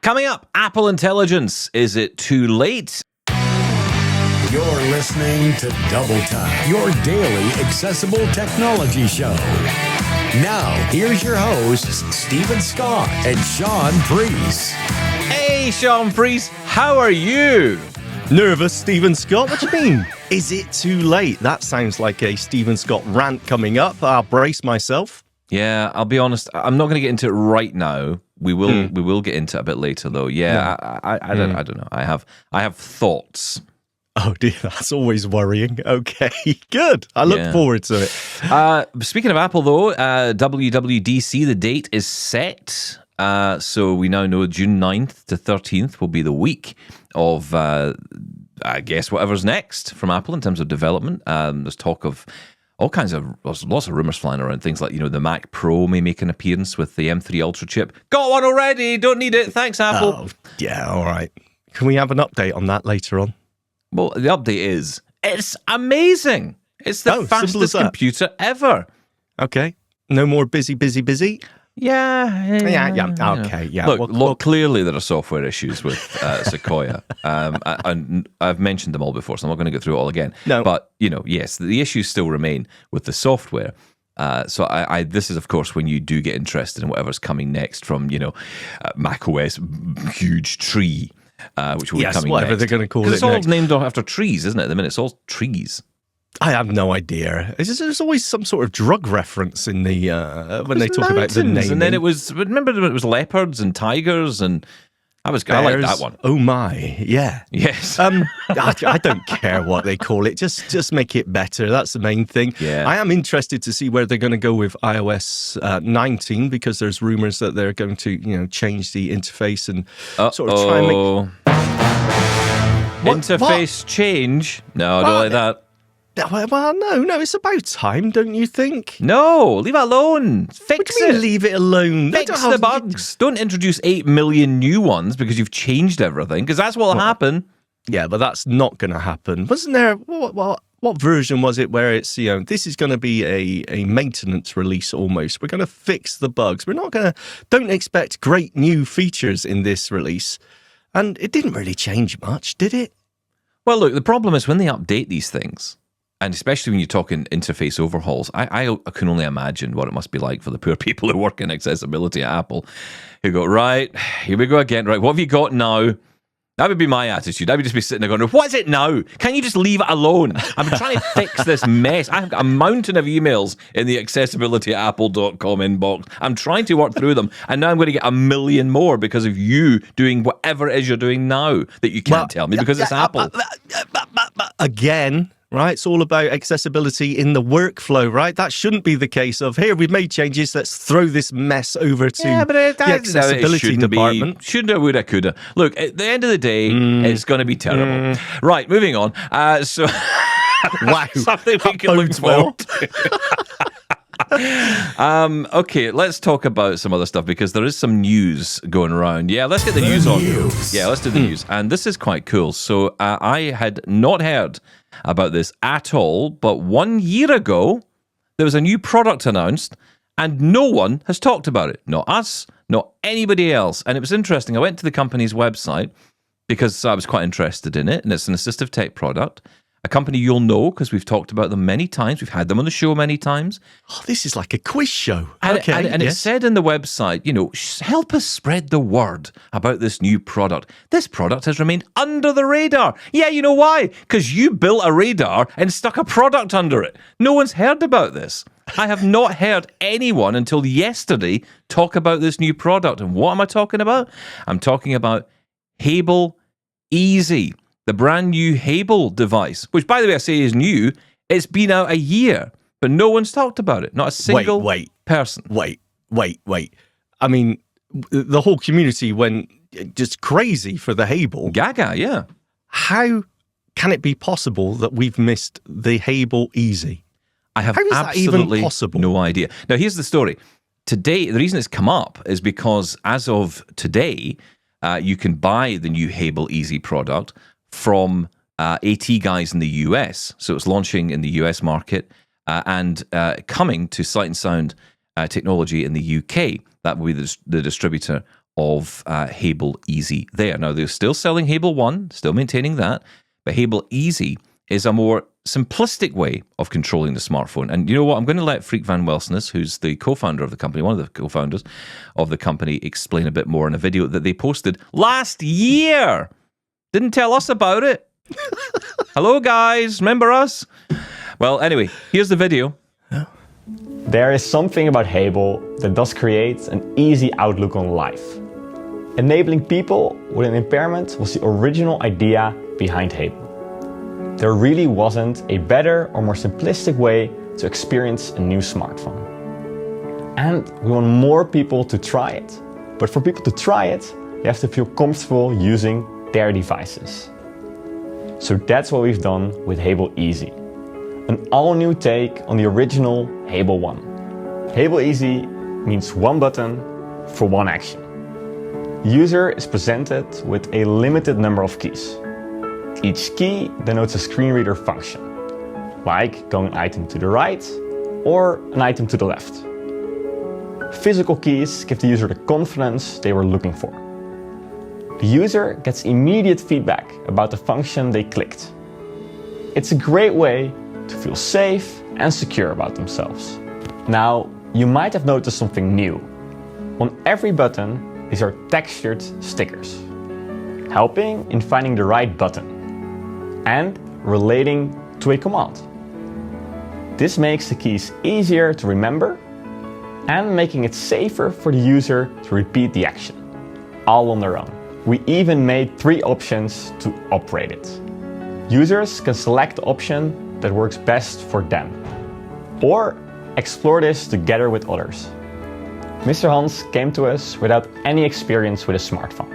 Coming up, Apple Intelligence. Is it too late? You're listening to Double Time, your daily accessible technology show. Now, here's your hosts, Stephen Scott and Shaun Priest. Hey, Shaun Priest, how are you? Nervous, Stephen Scott? What do you mean? Is it too late? That sounds like a Stephen Scott rant coming up. I'll brace myself. Yeah, I'll be honest. I'm not going to get into it right now. We will get into it a bit later, though. Yeah, I don't know. I have thoughts. Oh dear, that's always worrying. Okay, good. I look forward to it. Speaking of Apple, though, WWDC, the date is set. So we now know June 9th to 13th will be the week of, I guess, whatever's next from Apple in terms of development. There's talk of lots of rumors flying around. Things like, the Mac Pro may make an appearance with the M3 Ultra chip. Got one already. Don't need it. Thanks, Apple. Oh, yeah, all right. Can we have an update on that later on? Well, the update is, it's amazing. It's the fastest computer ever. Okay. No more busy. Yeah. Okay, yeah. Look, clearly there are software issues with Sequoia. And I've mentioned them all before, so I'm not going to go through it all again. No. But, yes, the issues still remain with the software. So this is, of course, when you do get interested in whatever's coming next from, macOS huge tree. Which will be coming whatever next. They're going to call it Because it's all next. named after trees, isn't it? At the minute, it's all trees. I have no idea. There's always some sort of drug reference in the when they talk about the naming. And then it was leopards and tigers, and I like that one. Oh my, yeah. Yes. I don't care what they call it. Just make it better. That's the main thing. Yeah. I am interested to see where they're going to go with iOS 19 because there's rumors that they're going to change the interface and sort of try and make interface change. No, I don't like that. Well, no, it's about time, don't you think? No, leave it alone. Fix What do you mean, leave it alone? Fix the bugs. Don't introduce 8 million new ones because you've changed everything, because that's what will happen. Yeah, but that's not going to happen. Wasn't there, what version was it where it's, this is going to be a maintenance release almost. We're going to fix the bugs. Don't expect great new features in this release. And it didn't really change much, did it? Well, look, the problem is when they update these things, and especially when you're talking interface overhauls, I can only imagine what it must be like for the poor people who work in accessibility at Apple, who go, right, here we go again, right, what have you got now? That would be my attitude. I would just be sitting there going, what is it now? Can you just leave it alone? I'm trying to fix this mess. I've got a mountain of emails in the accessibility@apple.com inbox. I'm trying to work through them, and now I'm going to get a million more because of you doing whatever it is you're doing now that you can't tell me because it's Apple. Again, right? It's all about accessibility in the workflow, right? That shouldn't be the case of, here, we've made changes, let's throw this mess over to the accessibility department. Shoulda, woulda, coulda. Look, at the end of the day, it's going to be terrible. Right, moving on. Wow. Something we can look forward to. Okay, let's talk about some other stuff because there is some news going around. Yeah, let's get the news on. Yeah, let's do the news. And this is quite cool. So I had not heard about this at all, but 1 year ago, there was a new product announced and no one has talked about it. Not us, not anybody else. And it was interesting. I went to the company's website because I was quite interested in it, and it's an assistive tech product. A company you'll know because we've talked about them many times. We've had them on the show many times. Oh, this is like a quiz show. And it said in the website, help us spread the word about this new product. This product has remained under the radar. Yeah, you know why? Because you built a radar and stuck a product under it. No one's heard about this. I have not heard anyone until yesterday talk about this new product. And what am I talking about? I'm talking about Hable Easy. The brand new Hable device, which, by the way, I say is new. It's been out a year, but no one's talked about it. Not a single person. Wait. I mean, the whole community went just crazy for the Hable. Gaga, yeah. How can it be possible that we've missed the Hable Easy? I have absolutely no idea. Now, here's the story. Today, the reason it's come up is because as of today, you can buy the new Hable Easy product from AT guys in the US. So it's launching in the US market and coming to Sight and Sound technology in the UK. That will be the distributor of Hable Easy there. Now, they're still selling Hable One, still maintaining that, but Hable Easy is a more simplistic way of controlling the smartphone. And you know what? I'm going to let Freek van Welsnes, who's the co-founder of the company, one of the co-founders of the company, explain a bit more in a video that they posted last year. Didn't tell us about it. Hello, guys. Remember us? Well, anyway, here's the video. There is something about Hable that does create an easy outlook on life. Enabling people with an impairment was the original idea behind Hable. There really wasn't a better or more simplistic way to experience a new smartphone. And we want more people to try it. But for people to try it, they have to feel comfortable using their devices. So that's what we've done with Hable Easy. An all-new take on the original Hable One. Hable Easy means one button for one action. The user is presented with a limited number of keys. Each key denotes a screen reader function, like going an item to the right or an item to the left. Physical keys give the user the confidence they were looking for. The user gets immediate feedback about the function they clicked. It's a great way to feel safe and secure about themselves. Now, you might have noticed something new. On every button, these are textured stickers, helping in finding the right button and relating to a command. This makes the keys easier to remember and making it safer for the user to repeat the action, all on their own. We even made 3 options to operate it. Users can select the option that works best for them, or explore this together with others. Mr. Hans came to us without any experience with a smartphone.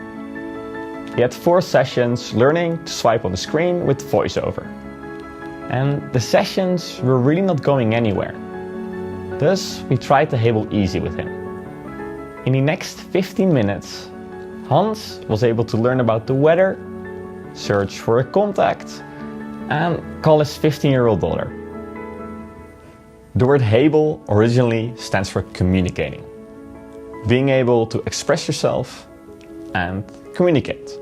He had 4 sessions learning to swipe on the screen with VoiceOver. And the sessions were really not going anywhere. Thus, we tried the Hable Easy with him. In the next 15 minutes, Hans was able to learn about the weather, search for a contact, and call his 15-year-old daughter. The word Hable originally stands for communicating. Being able to express yourself and communicate.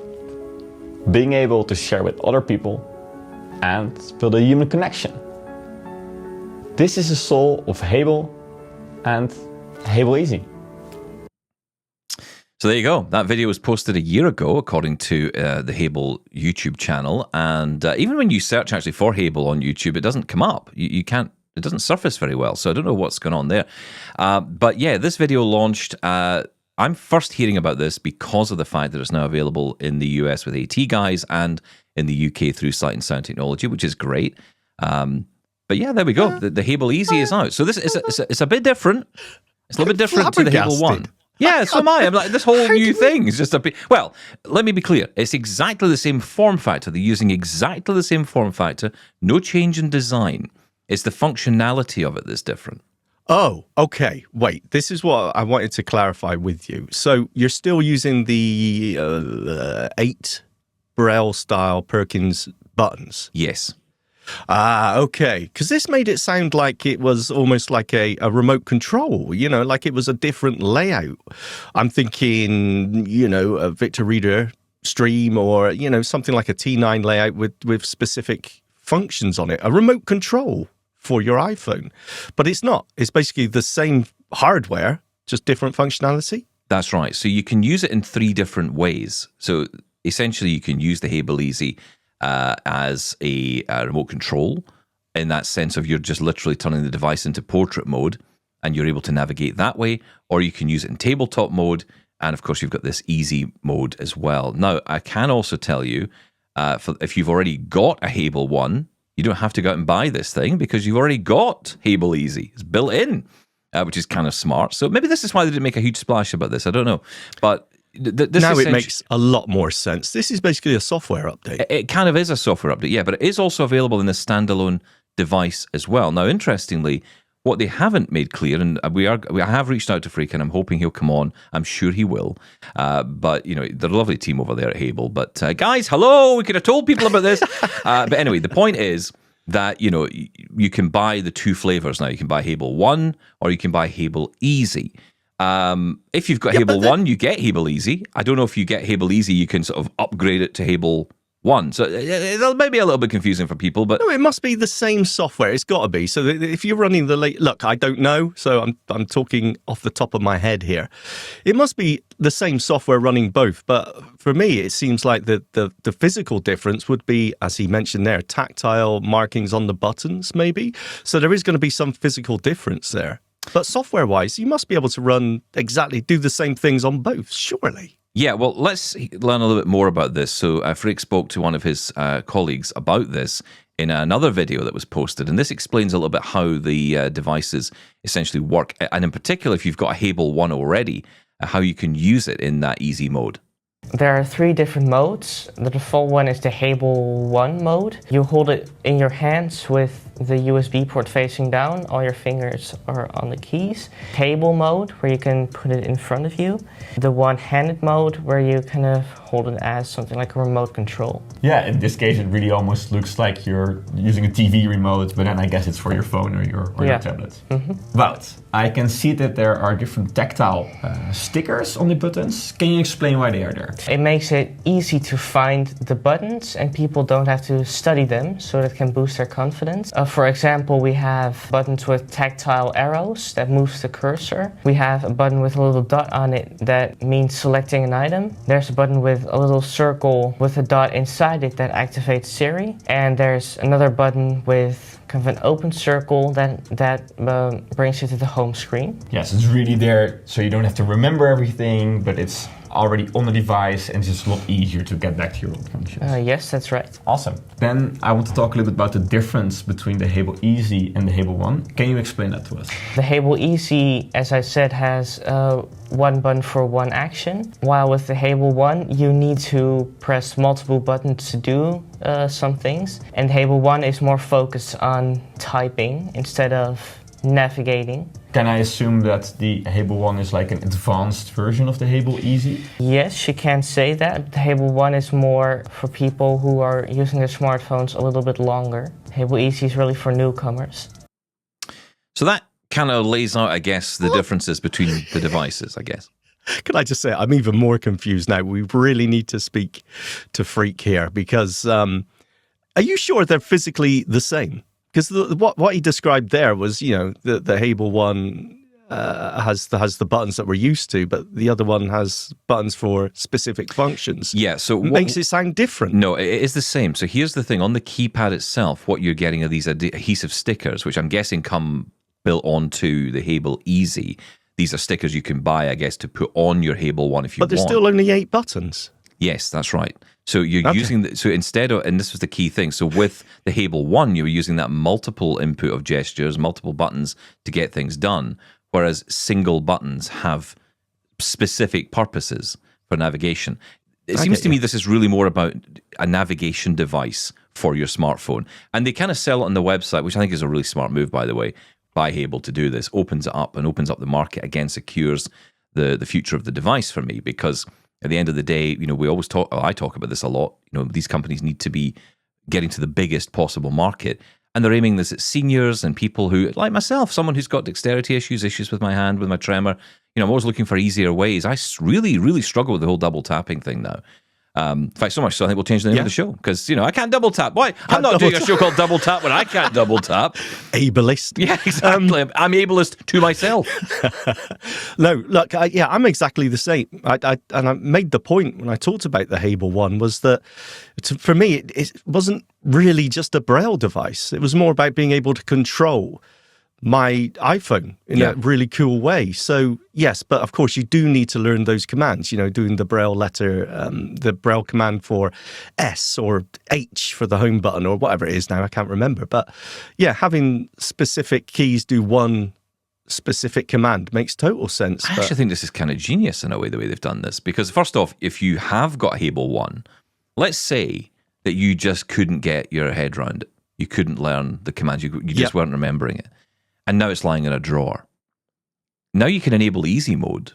Being able to share with other people and build a human connection. This is the soul of Hable and Hable Easy. So there you go. That video was posted a year ago, according to the Hable YouTube channel. And even when you search actually for Hable on YouTube, it doesn't come up. You can't. It doesn't surface very well. So I don't know what's going on there. But yeah, this video launched. I'm first hearing about this because of the fact that it's now available in the US with AT Guys and in the UK through Sight and Sound Technology, which is great. But yeah, there we go. The Hable Easy is out. So this is it's a bit different. It's a little bit different to the Hable One. Yeah, so am I. I'm like, this whole new thing is just a bit... Well, let me be clear. It's exactly the same form factor. They're using exactly the same form factor. No change in design. It's the functionality of it that's different. Oh, okay. Wait, this is what I wanted to clarify with you. So you're still using the 8 Braille style Perkins buttons? Yes. Ah, okay. Because this made it sound like it was almost like a remote control, like it was a different layout. I'm thinking, a Victor Reader Stream or, something like a T9 layout with specific functions on it. A remote control for your iPhone. But it's not. It's basically the same hardware, just different functionality. That's right. So you can use it in 3 different ways. So essentially you can use the Hable Easy as a remote control in that sense of you're just literally turning the device into portrait mode and you're able to navigate that way, or you can use it in tabletop mode, and of course you've got this easy mode as well. Now, I can also tell you, if you've already got a Hable One, you don't have to go out and buy this thing because you've already got Hable Easy. It's built in, which is kind of smart. So maybe this is why they didn't make a huge splash about this. I don't know. But this now it makes a lot more sense. This is basically a software update. It kind of is a software update, yeah, but it is also available in a standalone device as well. Now, interestingly, what they haven't made clear, and I have reached out to Freek, and I'm hoping he'll come on. I'm sure he will. But, they're a lovely team over there at Hable. But, guys, hello, we could have told people about this. But anyway, the point is that, you can buy the 2 flavors now. You can buy Hable One or you can buy Hable Easy. If you've got Hable One, you get Hable Easy. I don't know if you get Hable Easy, you can sort of upgrade it to Hable One. So it may be a little bit confusing for people, but no, it must be the same software. It's got to be. So if you're running the look, I don't know. So I'm talking off the top of my head here. It must be the same software running both. But for me, it seems like the physical difference would be, as he mentioned there, tactile markings on the buttons, maybe. So there is going to be some physical difference there. But software-wise, you must be able to do the same things on both, surely. Yeah, well, let's learn a little bit more about this. So Freek spoke to one of his colleagues about this in another video that was posted, and this explains a little bit how the devices essentially work, and in particular, if you've got a Hable One already, how you can use it in that easy mode. There are 3 different modes. The default one is the Hable One mode. You hold it in your hands with the USB port facing down. All your fingers are on the keys. Hable mode, where you can put it in front of you. The one-handed mode, where you kind of hold it as something like a remote control. Yeah, in this case, it really almost looks like you're using a TV remote, but then I guess it's for your phone or your tablet. Mm-hmm. But I can see that there are different tactile stickers on the buttons. Can you explain why they are there? It makes it easy to find the buttons, and people don't have to study them, so that can boost their confidence. For example, we have buttons with tactile arrows that moves the cursor. We have a button with a little dot on it that means selecting an item. There's a button with a little circle with a dot inside it that activates Siri. And there's another button with kind of an open circle that brings you to the home screen. Yes, it's really there, so you don't have to remember everything, but it's already on the device and it's just a lot easier to get back to your old functions. Yes, that's right. Awesome. Then I want to talk a little bit about the difference between the Hable Easy and the Hable One. Can you explain that to us? The Hable Easy, as I said, has one button for one action, while with the Hable One, you need to press multiple buttons to do some things. And Hable One is more focused on typing instead of navigating. Can I assume that the Hable One is like an advanced version of the Hable Easy? Yes, you can say that. The Hable One is more for people who are using their smartphones a little bit longer. Hable Easy is really for newcomers. So that kind of lays out, I guess, the differences between the devices, I guess. Can I just say, I'm even more confused now. We really need to speak to Freek here because are you sure they're physically the same? Because what he described there was, the Hable One has the buttons that we're used to, but the other one has buttons for specific functions. Yeah, so what makes it sound different? No, it is the same. So here's the thing. On the keypad itself, what you're getting are these adhesive stickers, which I'm guessing come built onto the Hable Easy. These are stickers you can buy, I guess, to put on your Hable One if you want. But there's still only 8 buttons. Yes, that's right. So you're using, so instead of, and this was the key thing, so with the Hable One, you were using that multiple input of gestures, multiple buttons to get things done, whereas single buttons have specific purposes for navigation. It seems to me this is really more about a navigation device for your smartphone. And they kind of sell it on the website, which I think is a really smart move, by the way, by Hable to do this. Opens it up and opens up the market, again, secures the future of the device for me, because at the end of the day, we always I talk about this a lot. These companies need to be getting to the biggest possible market, and they're aiming this at seniors and people who, like myself, someone who's got dexterity issues with my hand, with my tremor. I'm always looking for easier ways. I really, really struggle with the whole double tapping thing now. In fact, so much so I think we'll change the name of the show because, I can't double tap. Why? I'm not doing a show called Double Tap when I can't double tap. Ableist. Yeah, exactly. I'm ableist to myself. No, look, I'm exactly the same. I made the point when I talked about the Hable One was that for me, it wasn't really just a Braille device. It was more about being able to control my iPhone in a really cool way. So yes, but of course you do need to learn those commands, doing the Braille letter, the Braille command for S or H for the home button or whatever it is now, I can't remember. But yeah, having specific keys do one specific command makes total sense. I actually think this is kind of genius in a way, the way they've done this, because first off, if you have got Hable One, let's say that you just couldn't get your head around it. You couldn't learn the commands. You just weren't remembering it. And now it's lying in a drawer. Now you can enable easy mode.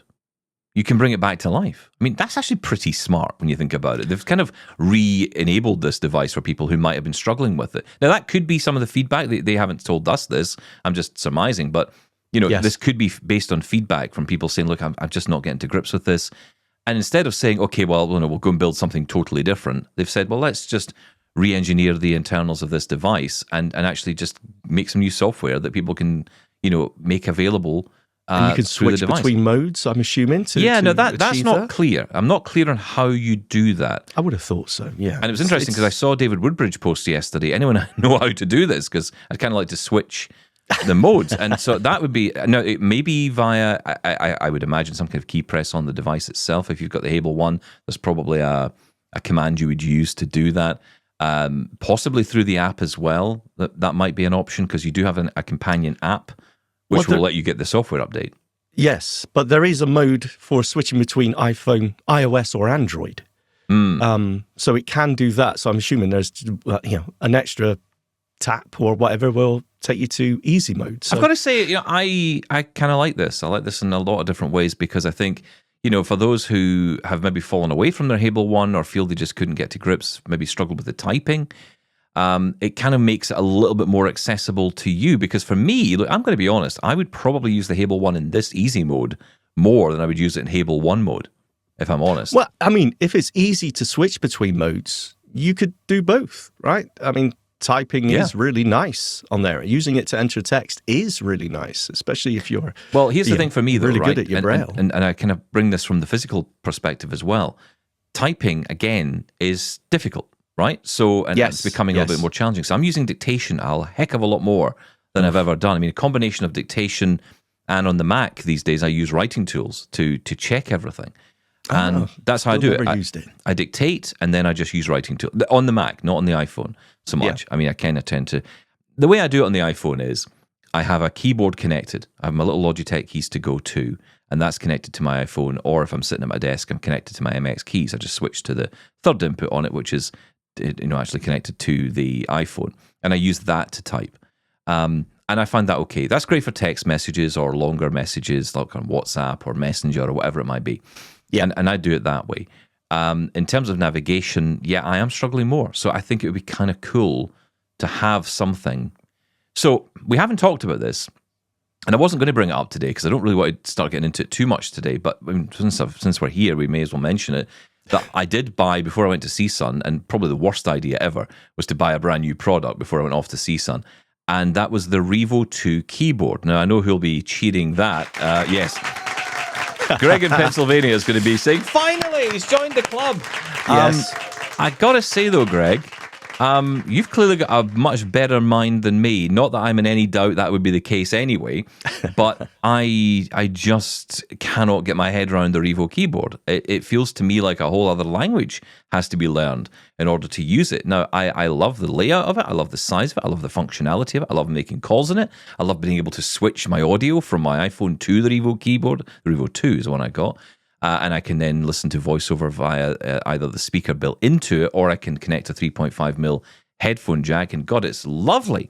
You can bring it back to life. I mean, that's actually pretty smart when you think about it. They've kind of re-enabled this device for people who might have been struggling with it. Now, that could be some of the feedback. They haven't told us this. I'm just surmising. But Yes. this could be based on feedback from people saying, look, I'm just not getting to grips with this. And instead of saying, okay, well, we'll go and build something totally different, they've said, well, let's just re-engineer the internals of this device and actually just make some new software that people can, make available. And you can switch between modes, I'm assuming. That's not clear. I'm not clear on how you do that. I would have thought so, yeah. And it was interesting because I saw David Woodbridge post yesterday. Anyone know how to do this? Because I'd kind of like to switch the modes. And so that would be, it may be via, I would imagine, some kind of key press on the device itself. If you've got the Hable One, there's probably a command you would use to do that. Possibly through the app as well. That might be an option because you do have a companion app which will let you get the software update. Yes, but there is a mode for switching between iPhone, iOS, or Android. So it can do that. So I'm assuming there's an extra tap or whatever will take you to easy mode. So. I've got to say, I kind of like this. I like this in a lot of different ways because I think, for those who have maybe fallen away from their Hable One or feel they just couldn't get to grips, maybe struggled with the typing, it kind of makes it a little bit more accessible to you. Because for me, look, I'm going to be honest, I would probably use the Hable One in this easy mode more than I would use it in Hable One mode, if I'm honest. Well, I mean, if it's easy to switch between modes, you could do both, right? I mean, typing is really nice on there. Using it to enter text is really nice, especially if you're... Well, here's the thing for me, though, really right? good at your braille. And I kind of bring this from the physical perspective as well. Typing, again, is difficult, right? So, and it's becoming a little bit more challenging. So I'm using dictation a heck of a lot more than I've ever done. I mean, a combination of dictation and on the Mac these days, I use writing tools to check everything. And that's how I do it. I dictate and then I just use writing tools on the Mac, not on the iPhone so much. I mean, I kind of tend to... The way I do it on the iPhone is I have a keyboard connected. I have my little Logitech keys to go to, and that's connected to my iPhone. Or if I'm sitting at my desk, I'm connected to my MX keys. I just switch to the third input on it, which is actually connected to the iPhone. And I use that to type. And I find that okay. That's great for text messages or longer messages like on WhatsApp or Messenger or whatever it might be. Yeah, and I do it that way. In terms of navigation, I am struggling more. So I think it would be kind of cool to have something. So we haven't talked about this, and I wasn't going to bring it up today because I don't really want to start getting into it too much today. But I mean, since we're here, we may as well mention it. That I did buy before I went to CSUN, and probably the worst idea ever was to buy a brand new product before I went off to CSUN. And that was the Rivo 2 keyboard. Now, I know who'll be cheating that. Yes. Greg in Pennsylvania is going to be saying, finally, he's joined the club. Yes. I got to say, though, Greg, you've clearly got a much better mind than me. Not that I'm in any doubt that would be the case anyway, but I just cannot get my head around the Rivo keyboard. It feels to me like a whole other language has to be learned in order to use it. Now, I love the layout of it. I love the size of it. I love the functionality of it. I love making calls in it. I love being able to switch my audio from my iPhone to the Rivo keyboard. The Rivo 2 is the one I got. And I can then listen to voiceover via either the speaker built into it, or I can connect a 3.5mm headphone jack. And God, it's lovely.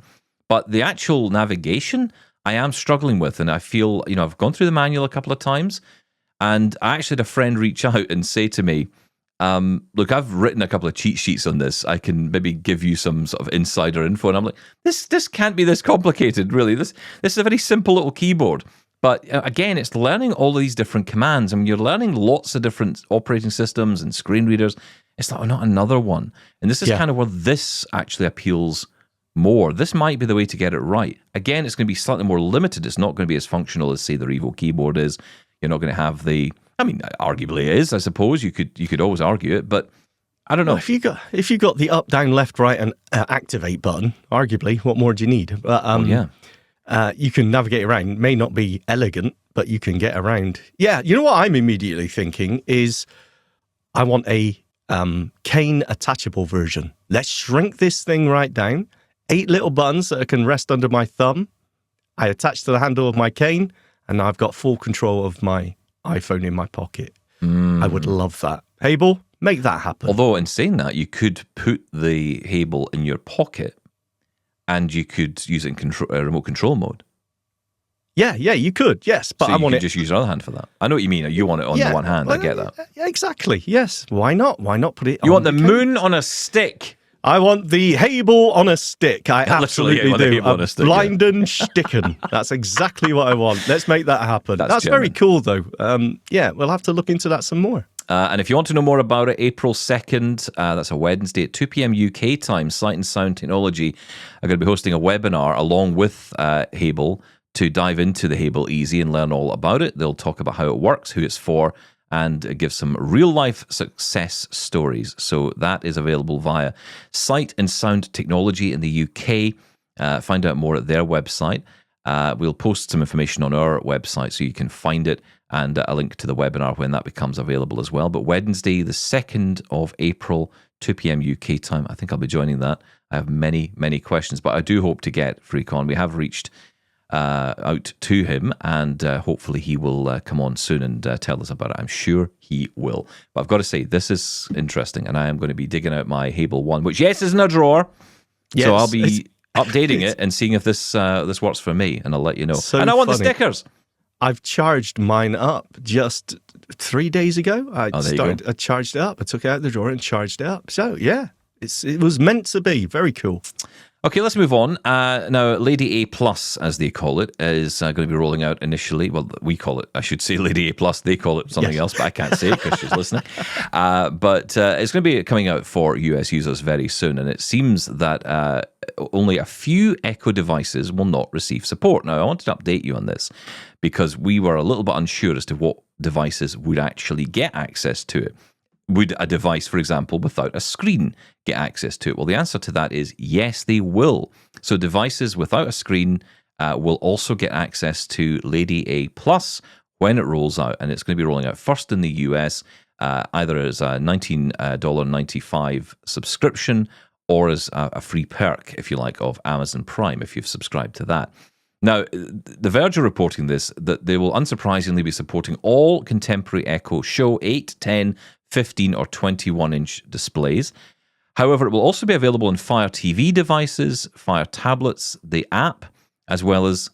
But the actual navigation, I am struggling with. And I feel, I've gone through the manual a couple of times. And I actually had a friend reach out and say to me, look, I've written a couple of cheat sheets on this. I can maybe give you some sort of insider info. And I'm like, this can't be this complicated, really. This is a very simple little keyboard. But again, it's learning all of these different commands. I mean, you're learning lots of different operating systems and screen readers. It's like, not another one. And this is kind of where this actually appeals more. This might be the way to get it right. Again, it's going to be slightly more limited. It's not going to be as functional as, say, the Rivo keyboard is. You're not going to have arguably it is, I suppose. You could always argue it, but I don't know. Well, if you got the up, down, left, right, and activate button, arguably, what more do you need? You can navigate around. It may not be elegant, but you can get around. Yeah, you know what I'm immediately thinking is I want a cane attachable version. Let's shrink this thing right down. 8 little buttons that can rest under my thumb. I attach to the handle of my cane, and I've got full control of my iPhone in my pocket. I would love that. Hable, make that happen. Although, in saying that, you could put the Hable in your pocket, and you could use it in remote control mode. Yeah, you could, yes. But so you could just use your other hand for that. I know what you mean. You want it on the one hand. I get that. Exactly, yes. Why not? Why not put it You want the moon on a stick. I want the Hable on a stick. I Literally, absolutely want the do. Hable on a stick, Blinden Sticken. That's exactly what I want. Let's make that happen. That's very genuine. cool, though. We'll have to look into that some more. And if you want to know more about it, April 2nd, that's a Wednesday at 2 p.m. UK time, Sight and Sound Technology are going to be hosting a webinar along with Hable to dive into the Hable Easy and learn all about it. They'll talk about how it works, who it's for, and give some real-life success stories. So that is available via Sight and Sound Technology in the UK. Find out more at their website. We'll post some information on our website so you can find it, and a link to the webinar when that becomes available as well. But Wednesday, the 2nd of April, 2 p.m. UK time, I think I'll be joining that. I have many, many questions, but I do hope to get Freecon. We have reached out to him, and hopefully he will come on soon and tell us about it. I'm sure he will. But I've got to say, this is interesting, and I am going to be digging out my Hable One, which, yes, is in a drawer. Yes, so I'll be updating it and seeing if this works for me, and I'll let you know. So and I want the funny. stickers. I've charged mine up just 3 days ago. I charged it up. I took it out of the drawer and charged it up. So, yeah, it was meant to be. Very cool. Okay, let's move on. Now, Lady A Plus, as they call it, is going to be rolling out initially. Well, we call it, I should say Lady A Plus. They call it something else, but I can't say it because she's listening. But it's going to be coming out for US users very soon. And it seems that only a few Echo devices will not receive support. Now, I wanted to update you on this because we were a little bit unsure as to what devices would actually get access to it. Would a device, for example, without a screen get access to it? Well, the answer to that is yes, they will. So devices without a screen will also get access to Lady A Plus when it rolls out. And it's going to be rolling out first in the US, either as a $19.95 subscription or as a free perk, if you like, of Amazon Prime, if you've subscribed to that. Now, The Verge are reporting this, that they will unsurprisingly be supporting all contemporary Echo Show 8, 10, 15 or 21-inch displays. However, it will also be available on Fire TV devices, Fire tablets, the app, as well as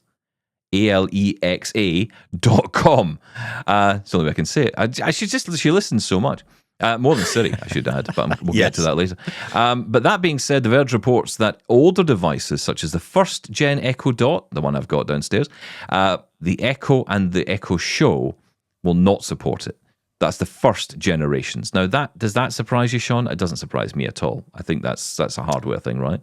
alexa.com. It's the only way I can say it. She listens so much. More than Siri, I should add, but we'll get to that later. But that being said, The Verge reports that older devices, such as the first-gen Echo Dot, the one I've got downstairs, the Echo and the Echo Show will not support it. That's the first generations. Now, does that surprise you, Shaun? It doesn't surprise me at all. I think that's a hardware thing, right?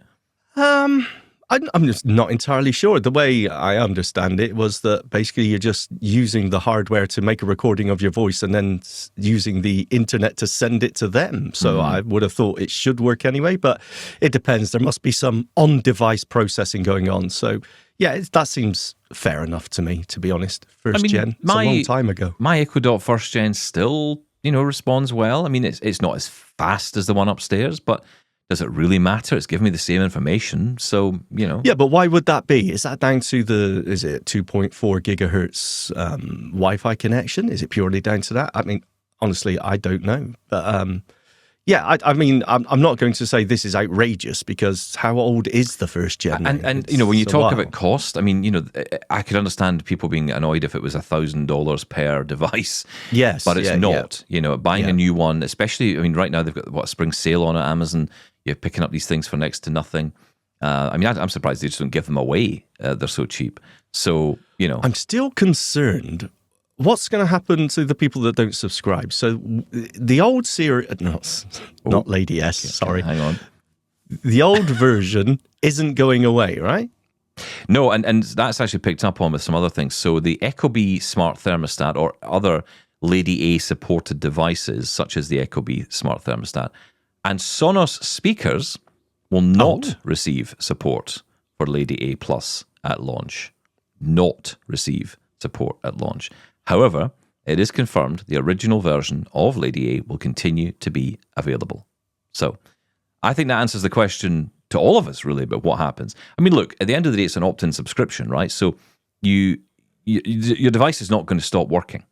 I'm just not entirely sure. The way I understand it was that basically you're just using the hardware to make a recording of your voice and then using the internet to send it to them. So I would have thought it should work anyway, but it depends. There must be some on-device processing going on. So yeah, that seems fair enough to me, to be honest. First gen, it's a long time ago. My Echo Dot first gen still, responds well. I mean, it's not as fast as the one upstairs, but does it really matter? It's giving me the same information, so, Yeah, but why would that be? Is that down to is it 2.4 gigahertz Wi-Fi connection? Is it purely down to that? I mean, honestly, I don't know. But yeah, I'm not going to say this is outrageous because how old is the first gen? And when you talk about cost, I mean, I could understand people being annoyed if it was $1,000 per device. Yes, but it's not. Yeah. Buying a new one, especially. I mean, right now they've got a spring sale on at Amazon. You're picking up these things for next to nothing. I'm surprised they just don't give them away. They're so cheap. So I'm still concerned. What's going to happen to the people that don't subscribe? So the old Siri, not Lady S, sorry. Hang on. The old version isn't going away, right? No, and that's actually picked up on with some other things. So the Ecobee smart thermostat or other Lady A supported devices, such as the Ecobee smart thermostat, and Sonos speakers will not receive support for Lady A Plus at launch. Not receive support at launch. However, it is confirmed the original version of Lady A will continue to be available. So I think that answers the question to all of us, really, about what happens. I mean, look, at the end of the day, it's an opt-in subscription, right? So your device is not going to stop working.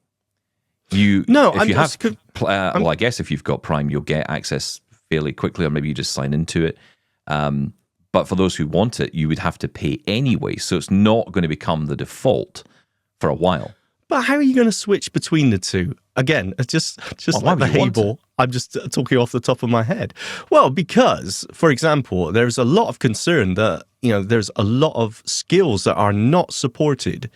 I guess if you've got Prime, you'll get access fairly quickly, or maybe you just sign into it. But for those who want it, you would have to pay anyway. So it's not going to become the default for a while. But how are you going to switch between the two? Again, it's just like the Hable. I'm just talking off the top of my head. Well, because, for example, there's a lot of concern that, there's a lot of skills that are not supported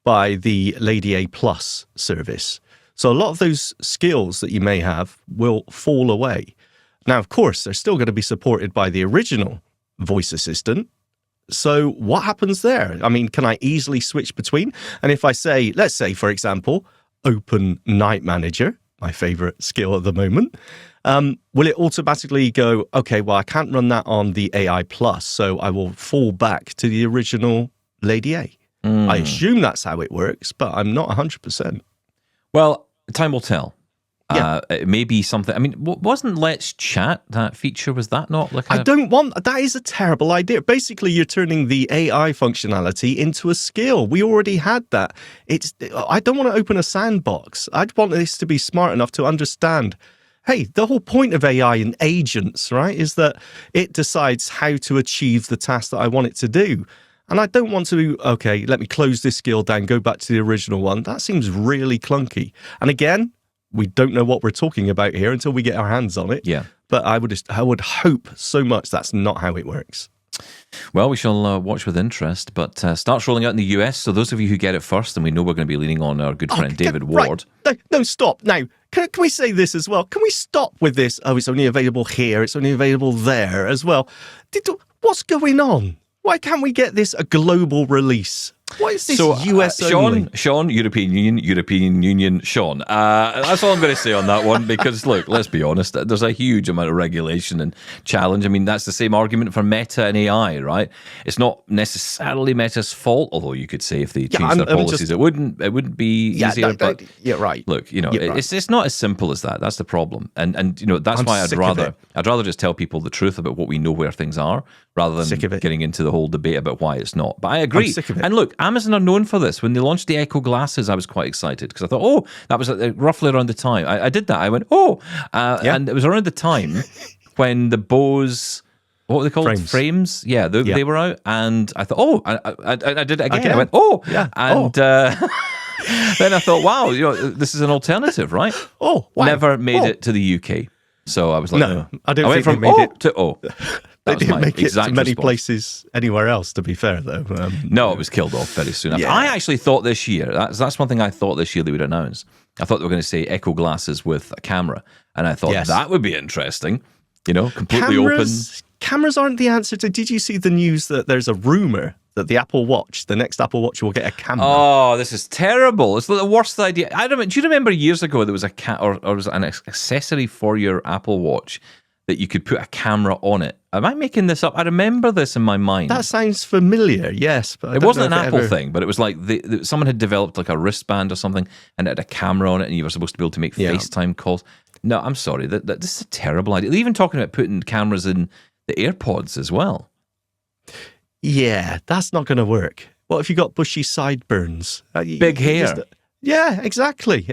by the Lady A Plus service. So a lot of those skills that you may have will fall away. Now, of course, they're still going to be supported by the original voice assistant. So what happens there? I mean, can I easily switch between? And if I say, let's say, for example, open Night Manager, my favorite skill at the moment, will it automatically go, okay, well, I can't run that on the AI Plus, so I will fall back to the original Lady A. I assume that's how it works, but I'm not 100%. Well, time will tell. Yeah. It may be something. I mean, wasn't Let's Chat that feature? Was that not like that is a terrible idea. Basically, you're turning the AI functionality into a skill. We already had that. I don't want to open a sandbox. I'd want this to be smart enough to understand, hey, the whole point of AI and agents, right, is that it decides how to achieve the task that I want it to do. And I don't want to, okay, let me close this skill down, go back to the original one. That seems really clunky. And again, we don't know what we're talking about here until we get our hands on it. Yeah. But I would hope so much that's not how it works. Well, we shall watch with interest, but starts rolling out in the US. So those of you who get it first, and we know we're going to be leaning on our good friend David Ward. Right. No, stop. Now, can we say this as well? Can we stop with this? Oh, it's only available here. It's only available there as well. What's going on? Why can't we get this a global release? What is this US only? Shaun, European Union, Shaun. That's all I'm going to say on that one because, look, let's be honest, there's a huge amount of regulation and challenge. I mean, that's the same argument for Meta and AI, right? It's not necessarily Meta's fault, although you could say if they changed their policies, it wouldn't be easier. But yeah, right. Look, it's not as simple as that. That's the problem. And that's why I'd rather just tell people the truth about what we know where things are rather than getting into the whole debate about why it's not. But I agree. I'm sick of it. And look, Amazon are known for this. When they launched the Echo glasses, I was quite excited because I thought, that was roughly around the time. I did that. I went, and it was around the time when the Bose, what were they called? Frames. Yeah, they were out. And I thought, I did it again. I went, and then I thought, wow, this is an alternative, right? Oh, wow. Never made it to the UK. So I was like, no, I don't went think from they made it to O. They didn't make it to many places anywhere else, to be fair, though. No, it was killed off very soon. Yeah. I actually thought this year, that's one thing I thought this year they would announce. I thought they were going to say Echo glasses with a camera. And I thought that would be interesting. Completely open. Cameras aren't the answer to... Did you see the news that there's a rumor that the next Apple Watch will get a camera? Oh, this is terrible. It's the worst idea. Do you remember years ago there was or was an accessory for your Apple Watch that you could put a camera on it? Am I making this up? I remember this in my mind. That sounds familiar, yes. But it wasn't an Apple thing, but it was like someone had developed like a wristband or something and it had a camera on it and you were supposed to be able to make FaceTime calls. No, I'm sorry. This is a terrible idea. They're even talking about putting cameras in the AirPods as well. Yeah, that's not going to work. What if you got bushy sideburns? Big hair. Yeah, exactly.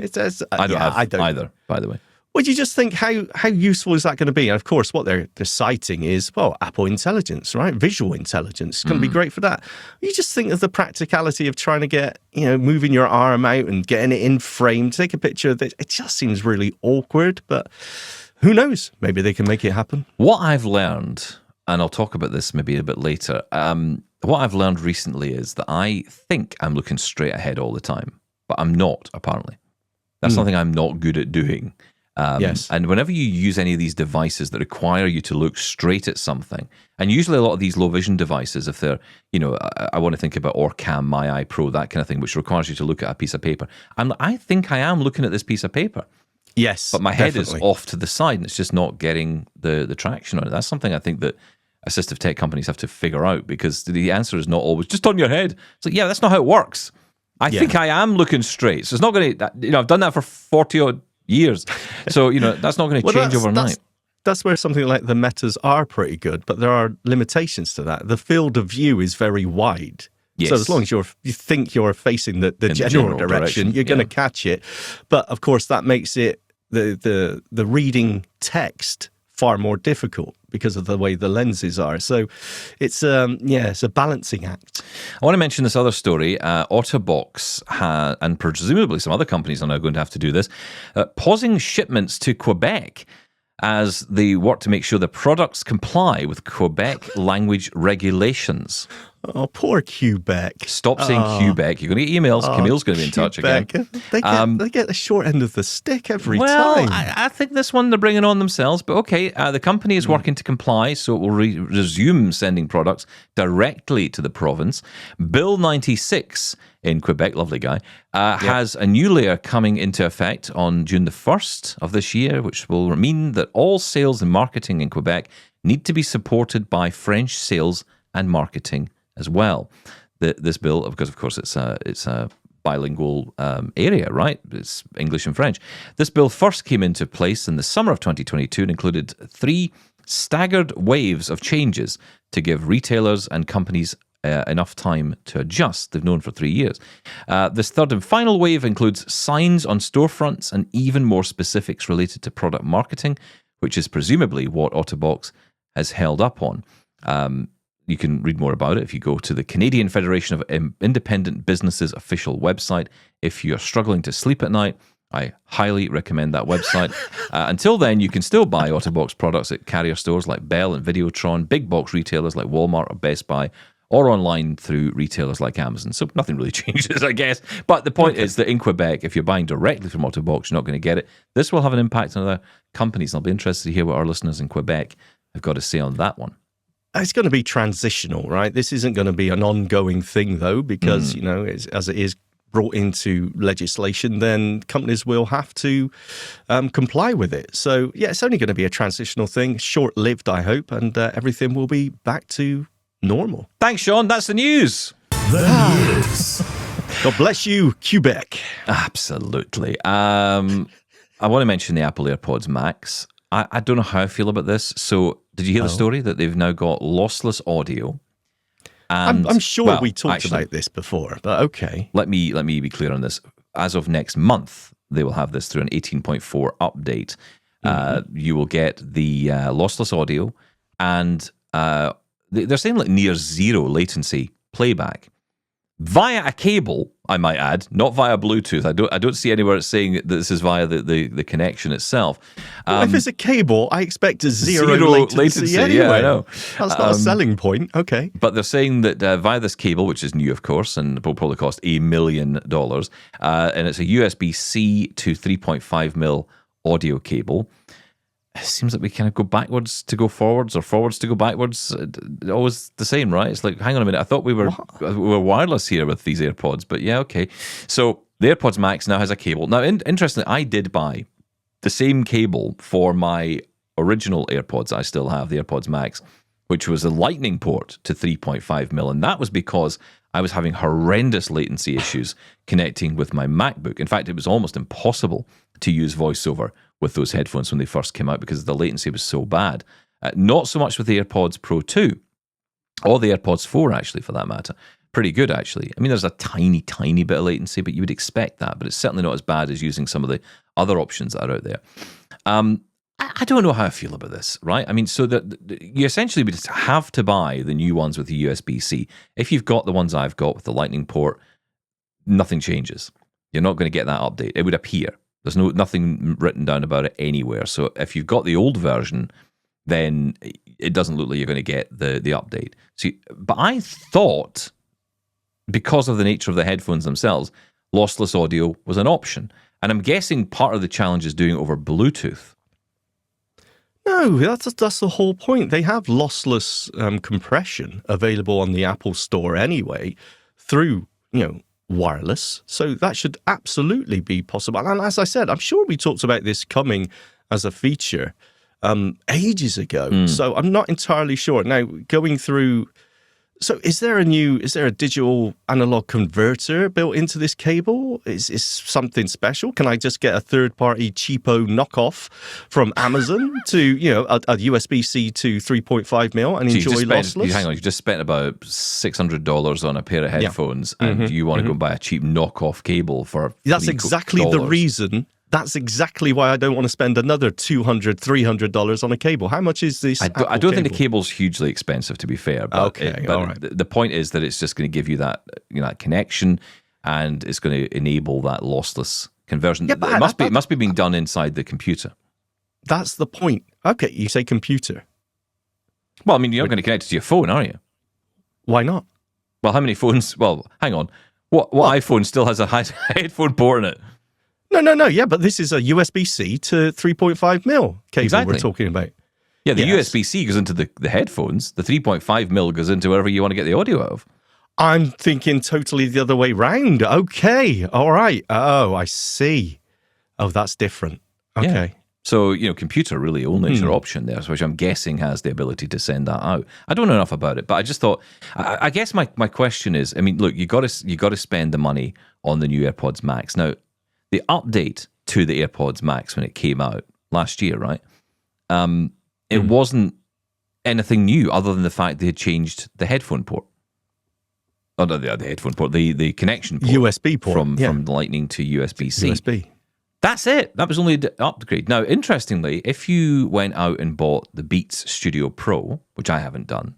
I don't have either, by the way. Would you just think how useful is that going to be? And of course, what they're citing is, Apple Intelligence, right? Visual intelligence. It's going to be great for that. You just think of the practicality of trying to get, moving your arm out and getting it in frame, take a picture of it. It just seems really awkward, but who knows? Maybe they can make it happen. What I've learned, and I'll talk about this maybe a bit later, what I've learned recently is that I think I'm looking straight ahead all the time, but I'm not, apparently. That's something I'm not good at doing. Yes. And whenever you use any of these devices that require you to look straight at something, and usually a lot of these low vision devices, if they're, I want to think about Orcam, My Eye Pro, that kind of thing, which requires you to look at a piece of paper. I think I am looking at this piece of paper. Yes. But my head is off to the side and it's just not getting the traction on it. That's something I think that assistive tech companies have to figure out because the answer is not always just on your head. It's like, that's not how it works. I think I am looking straight. So it's not going to, I've done that for 40 odd years. So, that's not going to change overnight. That's where something like the Metas are pretty good, but there are limitations to that. The field of view is very wide. Yes. So as long as you think you're facing the general direction, you're going to catch it. But of course, that makes it the reading text far more difficult because of the way the lenses are. So it's it's a balancing act. I want to mention this other story. OtterBox and presumably some other companies are now going to have to do this, pausing shipments to Quebec as they work to make sure the products comply with Quebec language regulations. Oh, poor Quebec. Stop saying Quebec. You're going to get emails. Camille's going to be in touch again. They get the short end of the stick every time. Well, I think this one they're bringing on themselves, but okay. The company is working to comply, so it will resume sending products directly to the province. Bill 96 in Quebec, lovely guy, has a new layer coming into effect on June the 1st of this year, which will mean that all sales and marketing in Quebec need to be supported by French sales and marketing as well. This bill, because of course it's a bilingual area, right? It's English and French. This bill first came into place in the summer of 2022 and included 3 staggered waves of changes to give retailers and companies enough time to adjust. They've known for 3 years. This third and final wave includes signs on storefronts and even more specifics related to product marketing, which is presumably what OtterBox has held up on. You can read more about it if you go to the Canadian Federation of Independent Businesses official website. If you're struggling to sleep at night, I highly recommend that website. Until then, you can still buy OtterBox products at carrier stores like Bell and Videotron, big box retailers like Walmart or Best Buy, or online through retailers like Amazon. So nothing really changes, I guess. But the point is that in Quebec, if you're buying directly from OtterBox, you're not going to get it. This will have an impact on other companies. I'll be interested to hear what our listeners in Quebec have got to say on that one. It's going to be transitional, right? This isn't going to be an ongoing thing, though, because, as it is brought into legislation, then companies will have to comply with it. So, yeah, it's only going to be a transitional thing, short-lived, I hope, and everything will be back to normal. Thanks, Shaun. That's the news. The news. God bless you, Quebec. Absolutely. I want to mention the Apple AirPods Max. I don't know how I feel about this. So, did you hear the story that they've now got lossless audio? And, I'm sure we talked about this before, but okay. Let me be clear on this. As of next month, they will have this through an 18.4 update. You will get the lossless audio, and they're saying like near zero latency playback via a cable. I might add, not via Bluetooth. I don't see anywhere it's saying that this is via the connection itself. Well, if it's a cable, I expect a zero latency anyway. Yeah, I know. That's not a selling point. Okay. But they're saying that via this cable, which is new, of course, and will probably cost $1 million, and it's a USB-C to 3.5mm audio cable. It seems like we kind of go backwards to go forwards or forwards to go backwards. Always the same, right? It's like, hang on a minute. I thought we were wireless here with these AirPods, but yeah, okay. So the AirPods Max now has a cable. Now, interestingly, I did buy the same cable for my original AirPods. I still have the AirPods Max, which was a lightning port to 3.5mm. And that was because I was having horrendous latency issues connecting with my MacBook. In fact, it was almost impossible to use VoiceOver with those headphones when they first came out because the latency was so bad. Not so much with the AirPods Pro 2 or the AirPods 4, actually, for that matter. Pretty good, actually. I mean, there's a tiny, tiny bit of latency, but you would expect that. But it's certainly not as bad as using some of the other options that are out there. I don't know how I feel about this, right? I mean, so that you essentially would just have to buy the new ones with the USB-C. If you've got the ones I've got with the Lightning port, nothing changes. You're not going to get that update. It would appear. There's nothing written down about it anywhere. So if you've got the old version, then it doesn't look like you're going to get the update. But I thought, because of the nature of the headphones themselves, lossless audio was an option. And I'm guessing part of the challenge is doing it over Bluetooth. No, that's the whole point. They have lossless compression available on the Apple Store anyway through, wireless. So that should absolutely be possible. And as I said, I'm sure we talked about this coming as a feature ages ago. So I'm not entirely sure. Now, going through... So is there a digital analog converter built into this cable? Is something special? Can I just get a third-party cheapo knockoff from Amazon to, a USB-C to 3.5mm and enjoy lossless? Hang on, you just spent about $600 on a pair of headphones and you want to go and buy a cheap knockoff cable for That's exactly the reason That's exactly why I don't want to spend another $200, $300 on a cable. How much is this? I don't think the cable's hugely expensive, to be fair. But Okay, but all right. the point is that it's just going to give you that, that connection, and it's going to enable that lossless conversion. Yeah, but it must be being done inside the computer. That's the point. Okay, you say computer. Well, I mean, you're not going to connect it to your phone, are you? Why not? Well, how many phones? Well, hang on. What iPhone still has a headphone port in it? No. Yeah, but this is a USB-C to 3.5 mil cable Exactly. we're talking about. Yeah, the Yes. USB-C goes into the headphones. The 3.5 mil goes into wherever you want to get the audio out of. I'm thinking totally the other way round. Okay, all right. Oh, I see. Oh, that's different. Okay. Yeah. So, computer really only is your option there, which I'm guessing has the ability to send that out. I don't know enough about it, but I just thought, I guess my question is, I mean, look, you got to spend the money on the new AirPods Max. Now, the update to the AirPods Max when it came out last year, right? It wasn't anything new other than the fact they had changed the headphone port. Oh, no, the headphone port, the connection port. USB port. From Lightning to USB-C. USB. That's it. That was only the upgrade. Now, interestingly, if you went out and bought the Beats Studio Pro, which I haven't done,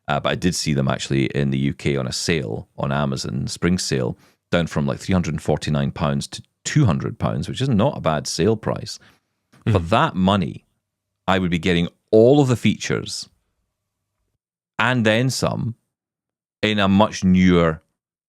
but I did see them actually in the UK on a sale on Amazon, spring sale, down from like £349 to £200, which is not a bad sale price. For that money, I would be getting all of the features and then some in a much newer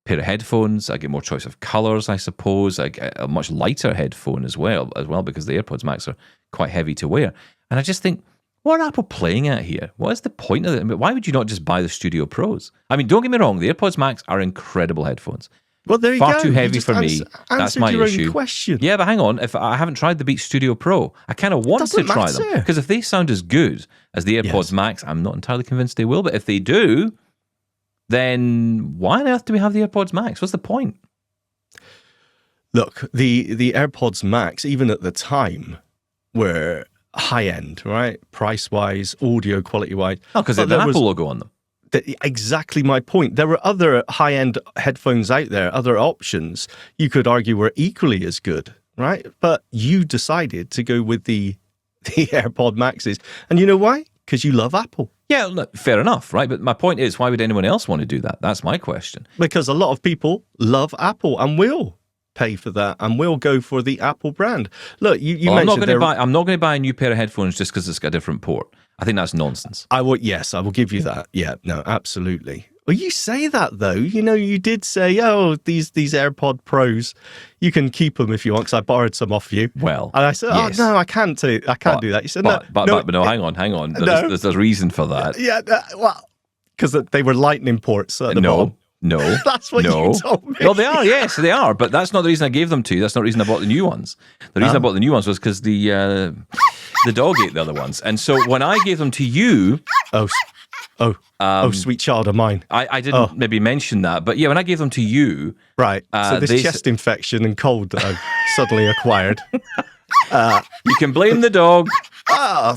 pair of headphones. I get more choice of colors, I suppose. I get a much lighter headphone as well, because the AirPods Max are quite heavy to wear. And I just think, what are Apple playing at here? What is the point of it? I mean, why would you not just buy the Studio Pros? I mean, don't get me wrong, the AirPods Max are incredible headphones. Well, there you go. Far too heavy for me. That's my your issue. Own question. Yeah, but hang on. If I haven't tried the Beats Studio Pro, I kind of want to Doesn't try them, matter. because if they sound as good as the AirPods Yes. Max, I'm not entirely convinced they will. But if they do, then why on earth do we have the AirPods Max? What's the point? Look, the AirPods Max, even at the time, were high end, right? Price wise, audio quality wise. Oh, because But they have an there was- Apple logo on them. Exactly my point. There were other high end headphones out there, other options you could argue were equally as good, right? But you decided to go with the AirPod Maxes. And you know why? Because you love Apple. Yeah, look, fair enough, right? But my point is, why would anyone else want to do that? That's my question. Because a lot of people love Apple and will pay for that and will go for the Apple brand. Look, you Well, I'm not mentioned going to buy a new pair of headphones just because it's got a different port. I think that's nonsense. I will give you that. Yeah, no, absolutely. Well, you say that though. You did say, "Oh, these AirPod Pros, you can keep them if you want." Because I borrowed some off you. Well, and I said, yes. "Oh no, I can't do that." You said, But no, hang on. No. There's a reason for that. Yeah, well, because they were Lightning ports at the bottom. No, That's what you told me. No, they are. Yes, they are. But that's not the reason I gave them to you. That's not the reason I bought the new ones. The reason I bought the new ones was because the dog ate the other ones. And so when I gave them to you, Sweet child of mine. I didn't maybe mention that. But yeah, when I gave them to you, Right. So this chest infection and cold that I've suddenly acquired. you can blame the dog.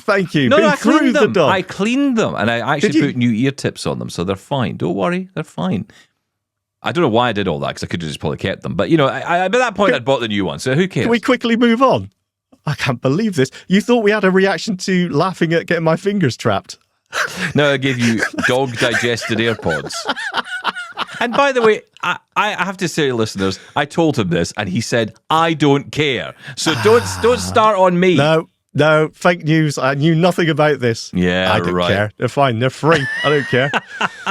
Thank you. No, Been I through cleaned the them. dog. I cleaned them, and I actually Did you? put new ear tips on them, so they're fine. Don't worry, they're fine. I don't know why I did all that, because I could have just probably kept them. But, by that point, I'd bought the new one, so who cares? Can we quickly move on? I can't believe this. You thought we had a reaction to laughing at getting my fingers trapped. No, I gave you dog-digested AirPods. And by the way, I have to say, listeners, I told him this, and he said, I don't care. So don't start on me. No, fake news. I knew nothing about this. Yeah, I don't right. care. They're fine. They're free. I don't care.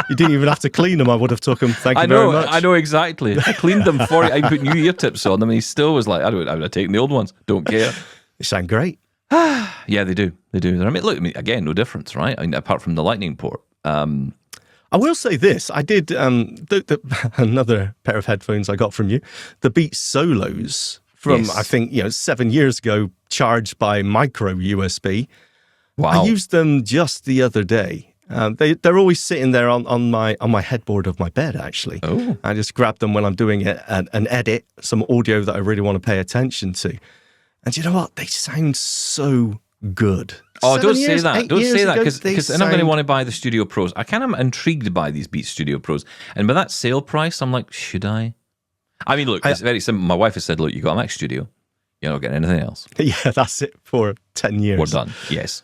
You didn't even have to clean them. I would have took them. Thank you very much. I know exactly. I cleaned them for you. I put new ear tips on them, and he still was like, I would have taken the old ones. Don't care. They sound great. Yeah, they do. They do. Look, again, no difference, right? Apart from the Lightning port. I will say this. I did another pair of headphones I got from you, the Beats Solos from, Yes. I think, 7 years ago, charged by micro USB. Wow. I used them just the other day. They're always sitting there on my headboard of my bed, actually. Oh. I just grab them when I'm doing an edit, some audio that I really want to pay attention to. And you know what? They sound so good. Oh, 7 don't years, say that. 8 Don't years say that, ago, because they then I'm going to sound- want to buy the Studio Pros. I kind of am intrigued by these Beats Studio Pros. And by that sale price, I'm like, should I? I mean, look, it's very simple. My wife has said, look, you got a Mac Studio. You're not getting anything else. Yeah, that's it for 10 years. We're done. Yes.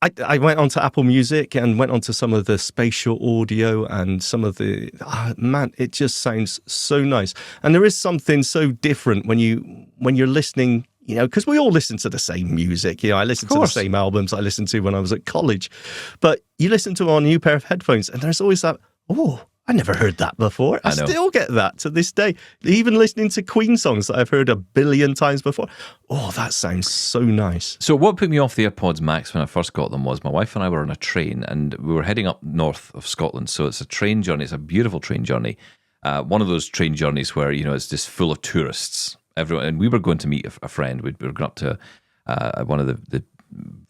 I went onto Apple Music and went onto some of the spatial audio and some of the man, it just sounds so nice. And there is something so different when you're listening, because we all listen to the same music. I listen to the same albums I listened to when I was at college, but you listen to a new pair of headphones, and there's always that. I never heard that before. I still get that to this day. Even listening to Queen songs that I've heard 1 billion times before. That sounds so nice. So what put me off the AirPods Max when I first got them was my wife and I were on a train, and we were heading up north of Scotland. So it's a train journey. It's a beautiful train journey. One of those train journeys where, it's just full of tourists. Everyone, and we were going to meet a friend. We were going up to one of the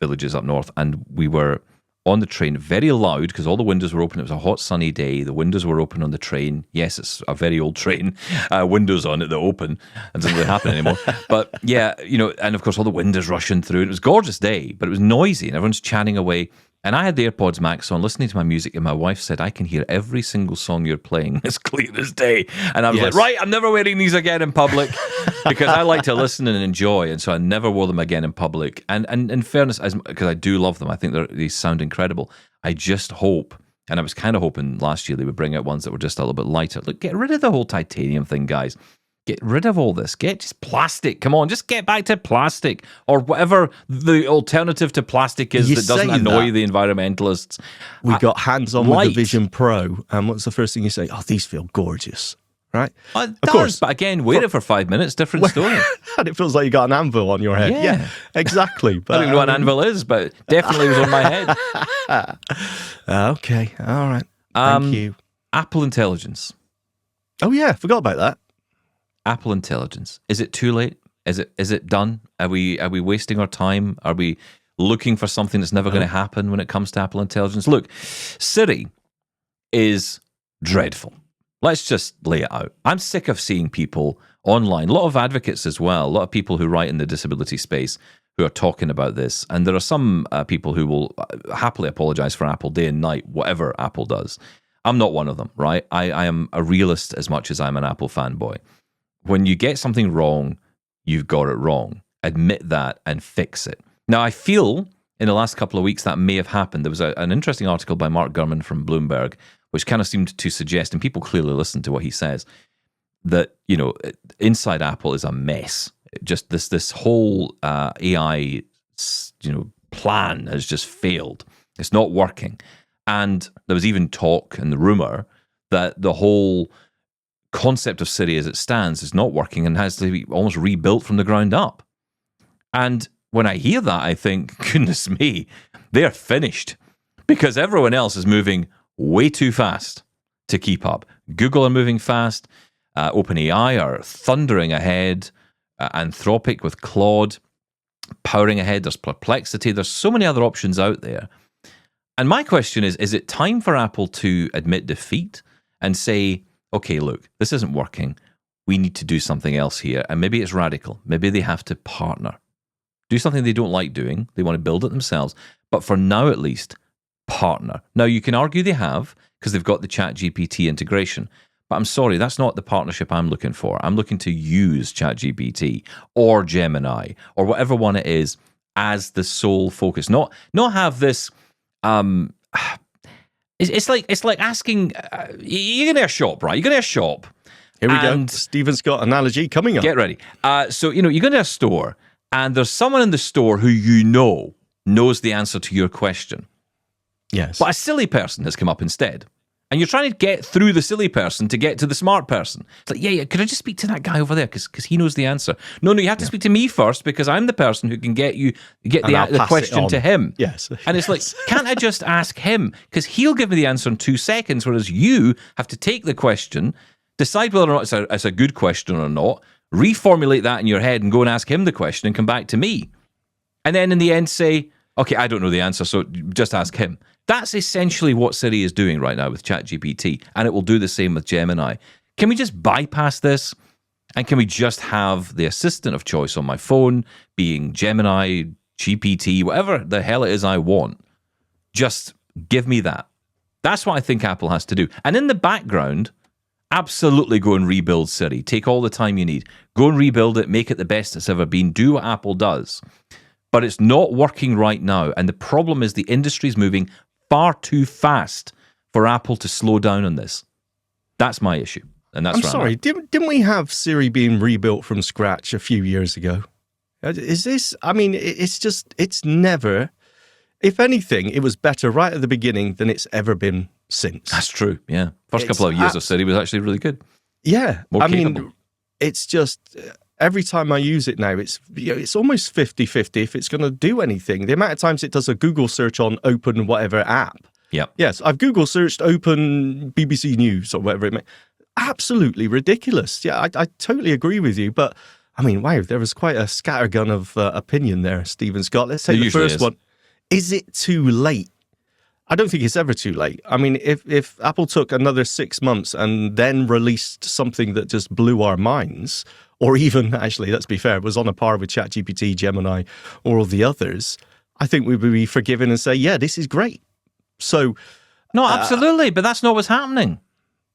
villages up north, and we were on the train, very loud, because all the windows were open. It was a hot, sunny day. The windows were open on the train. Yes, it's a very old train. Windows on it that open. It doesn't really happen anymore. But yeah, and of course all the wind is rushing through. It was a gorgeous day, but it was noisy and everyone's chatting away. And I had the AirPods Max on, listening to my music, and my wife said, I can hear every single song you're playing as clear as day. And I was like, right, I'm never wearing these again in public, because I like to listen and enjoy, and so I never wore them again in public. And in fairness, because I do love them, I think they sound incredible. I just hope, and I was kind of hoping last year they would bring out ones that were just a little bit lighter. Look, get rid of the whole titanium thing, guys. Get rid of all this. Get just plastic. Come on, just get back to plastic, or whatever the alternative to plastic is that doesn't annoy the environmentalists. We got hands-on with the Vision Pro, and what's the first thing you say? These feel gorgeous, right? Of course, but again, wear it for 5 minutes, different story. And it feels like you got an anvil on your head. Yeah, exactly. But, I don't know what an anvil is, but definitely was on my head. Okay, all right. Thank you. Apple Intelligence. Oh yeah, forgot about that. Apple Intelligence. Is it too late? Is it done? Are we wasting our time? Are we looking for something that's never going to happen when it comes to Apple Intelligence? Look, Siri is dreadful. Let's just lay it out. I'm sick of seeing people online, a lot of advocates as well, a lot of people who write in the disability space who are talking about this. And there are some people who will happily apologize for Apple day and night, whatever Apple does. I'm not one of them, right? I am a realist as much as I'm an Apple fanboy. When you get something wrong, you've got it wrong. Admit that and fix it. Now, I feel in the last couple of weeks that may have happened. There was an interesting article by Mark Gurman from Bloomberg, which kind of seemed to suggest, and people clearly listen to what he says, that, inside Apple is a mess. Just this whole AI, plan has just failed. It's not working. And there was even talk and the rumor that the whole concept of Siri as it stands is not working and has to be almost rebuilt from the ground up. And when I hear that, I think, goodness me, they're finished, because everyone else is moving way too fast to keep up. Google are moving fast. OpenAI are thundering ahead. Anthropic with Claude powering ahead. There's Perplexity. There's so many other options out there. And my question is it time for Apple to admit defeat and say, okay, look, this isn't working. We need to do something else here. And maybe it's radical. Maybe they have to partner. Do something they don't like doing. They want to build it themselves. But for now, at least, partner. Now, you can argue they have, because they've got the ChatGPT integration. But I'm sorry, that's not the partnership I'm looking for. I'm looking to use ChatGPT or Gemini or whatever one it is as the sole focus. Not have this... It's like asking, you're going to a shop, right? You're going to a shop. Here we go. Stephen Scott analogy coming up. Get ready. So, you go to a store, and there's someone in the store who knows the answer to your question. Yes. But a silly person has come up instead. And you're trying to get through the silly person to get to the smart person. It's like, yeah, could I just speak to that guy over there? Because he knows the answer. No, you have to speak to me first, because I'm the person who can get the question to him. Yes. And it's like, can't I just ask him? Because he'll give me the answer in 2 seconds, whereas you have to take the question, decide whether or not it's a good question or not, reformulate that in your head and go and ask him the question and come back to me. And then in the end say, okay, I don't know the answer, so just ask him. That's essentially what Siri is doing right now with ChatGPT, and it will do the same with Gemini. Can we just bypass this? And can we just have the assistant of choice on my phone being Gemini, GPT, whatever the hell it is I want? Just give me that. That's what I think Apple has to do. And in the background, Absolutely go and rebuild Siri. Take all the time you need. Go and rebuild it. Make it the best it's ever been. Do what Apple does. But it's not working right now. And the problem is the industry's moving far too fast for Apple to slow down on this. That's my issue. And that's I'm sorry, didn't we have Siri being rebuilt from scratch a few years ago? Is this, I mean, it's never, if anything, it was better right at the beginning than it's ever been since. That's true, yeah. First couple of years of Siri was actually really good. Yeah. More capable. It's just, every time I use it now, it's almost 50-50 if it's going to do anything. The amount of times it does a Google search on open whatever app. Yeah. Yes, I've Google searched open BBC News or whatever it may. Absolutely ridiculous. Yeah, I totally agree with you. But, I mean, wow, there was quite a scattergun of opinion there, Stephen Scott. Let's take the first one. Is it too late? I don't think it's ever too late. I mean, if Apple took another 6 months and then released something that just blew our minds, or even, actually, let's be fair, was on a par with ChatGPT, Gemini, or all the others, I think we would be forgiven and say, yeah, this is great. So, no, absolutely, but that's not what's happening.